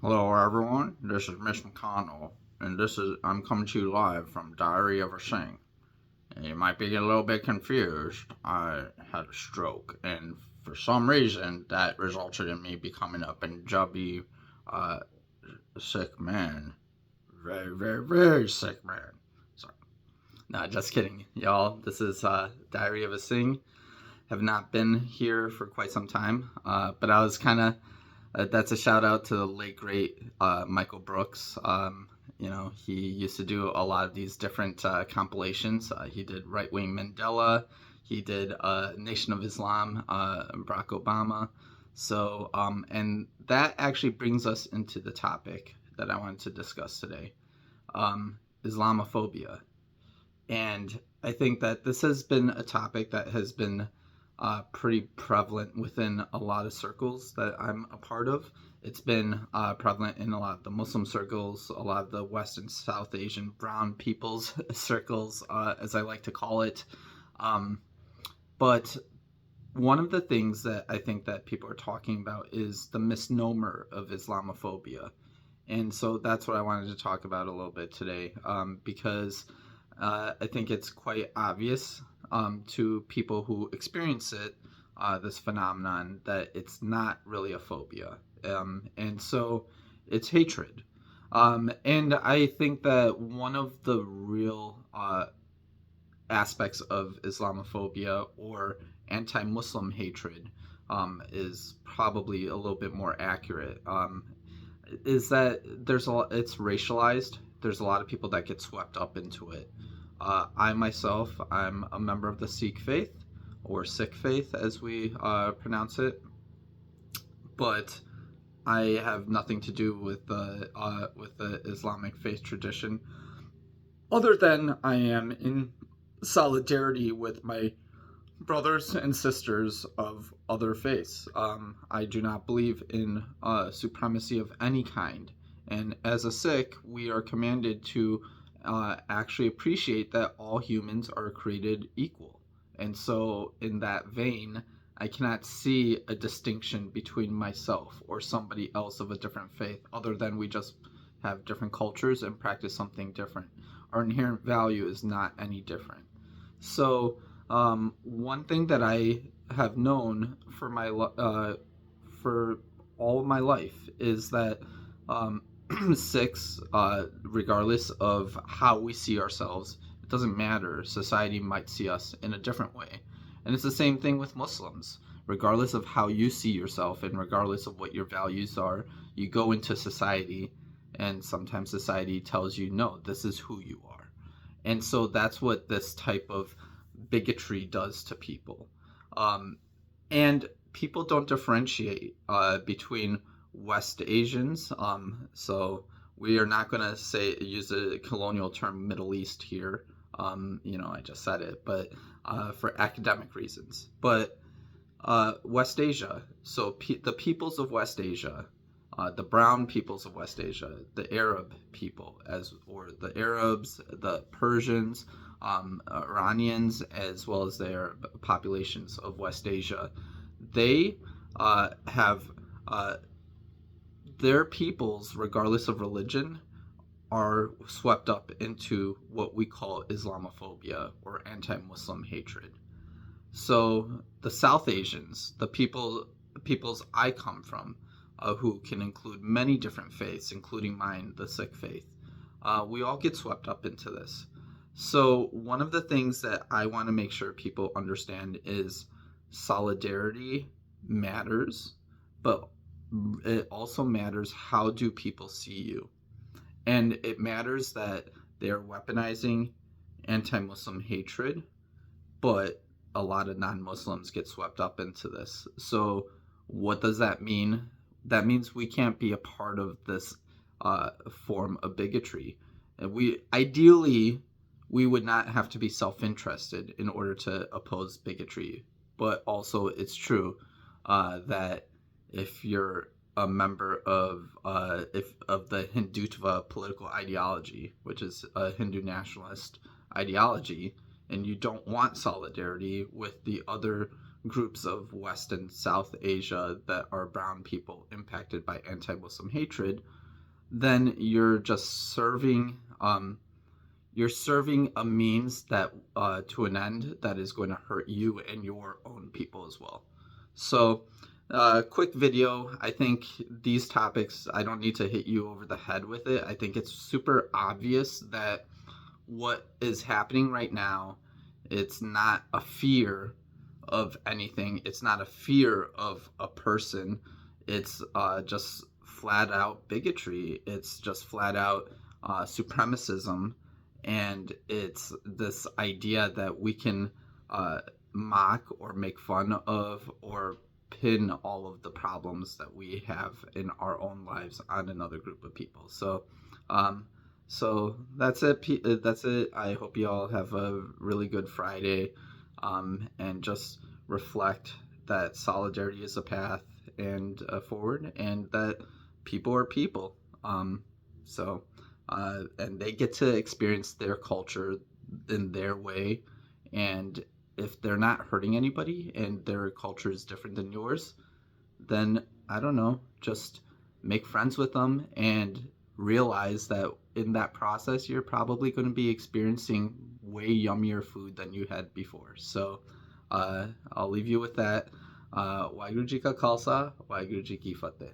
Hello, everyone. This is Miss McConnell, and I'm coming to you live from Diary of a Sing. And you might be a little bit confused. I had a stroke, and for some reason, that resulted in me becoming a Punjabi, uh, sick man. Very, very, very sick man. Sorry. No, just kidding, y'all. This is Diary of a Sing. Have not been here for quite some time, but I was kind of that's a shout out to the late great Michael Brooks. He used to do a lot of these different compilations. He did Right Wing Mandela. He did Nation of Islam, Barack Obama. And that actually brings us into the topic that I wanted to discuss today, Islamophobia. And I think that this has been a topic that has been pretty prevalent within a lot of circles that I'm a part of. It's been prevalent in a lot of the Muslim circles, a lot of the West and South Asian brown people's circles, as I like to call it. Um, but one of the things that I think that people are talking about is the misnomer of Islamophobia. And so that's what I wanted to talk about a little bit today, because I think it's quite obvious to people who experience it, this phenomenon, that it's not really a phobia. And so it's hatred. And I think that one of the real aspects of Islamophobia or anti Muslim hatred is probably a little bit more accurate. Is that it's racialized. There's a lot of people that get swept up into it. I myself, I'm a member of the Sikh faith, or Sikh faith as we pronounce it, but I have nothing to do with the Islamic faith tradition, other than I am in solidarity with my brothers and sisters of other faiths. I do not believe in supremacy of any kind. And as a Sikh, we are commanded to actually appreciate that all humans are created equal. And so, in that vein, I cannot see a distinction between myself or somebody else of a different faith, other than we just have different cultures and practice something different. Our inherent value is not any different. So, one thing that I have known for all of my life is that um, Sikhs, regardless of how we see ourselves, it doesn't matter. Society might see us in a different way, and it's the same thing with Muslims. Regardless of how you see yourself, and regardless of what your values are, you go into society, and sometimes society tells you, no, this is who you are. And so that's what this type of bigotry does to people. Um, and people don't differentiate between West Asians. So we are not going to use the colonial term Middle East here. I just said it, but for academic reasons. But West Asia. So the peoples of West Asia, the brown peoples of West Asia, the Arab people, or the Arabs, the Persians, Iranians, as well as their populations of West Asia, they have their peoples, regardless of religion, are swept up into what we call Islamophobia or anti-Muslim hatred. So the South Asians, the peoples I come from, who can include many different faiths, including mine, the Sikh faith, we all get swept up into this. So one of the things that I want to make sure people understand is solidarity matters, but it also matters how do people see you. And it matters that they're weaponizing anti-Muslim hatred, but a lot of non-Muslims get swept up into this. So what does that mean? That means we can't be a part of this form of bigotry. And we would not have to be self-interested in order to oppose bigotry. But also, it's true that if you're a member of the Hindutva political ideology, which is a Hindu nationalist ideology, and you don't want solidarity with the other groups of West and South Asia that are brown people impacted by anti-Muslim hatred, then you're serving a means that to an end that is going to hurt you and your own people as well. So, quick video. I think these topics, I don't need to hit you over the head with it. I think it's super obvious that what is happening right now, it's not a fear of anything. It's not a fear of a person. It's just flat out bigotry. It's just flat out supremacism. And it's this idea that we can uh, mock or make fun of or pin all of the problems that we have in our own lives on another group of people. Um, so that's it. That's it. I hope you all have a really good Friday, and just reflect that solidarity is a path and forward, and that people are people. So, and they get to experience their culture in their way, and if they're not hurting anybody and their culture is different than yours, then I don't know, just make friends with them and realize that in that process, you're probably going to be experiencing way yummier food than you had before. So I'll leave you with that. Waheguru Ji Ka Khalsa, Waheguru Ji Ki Fateh.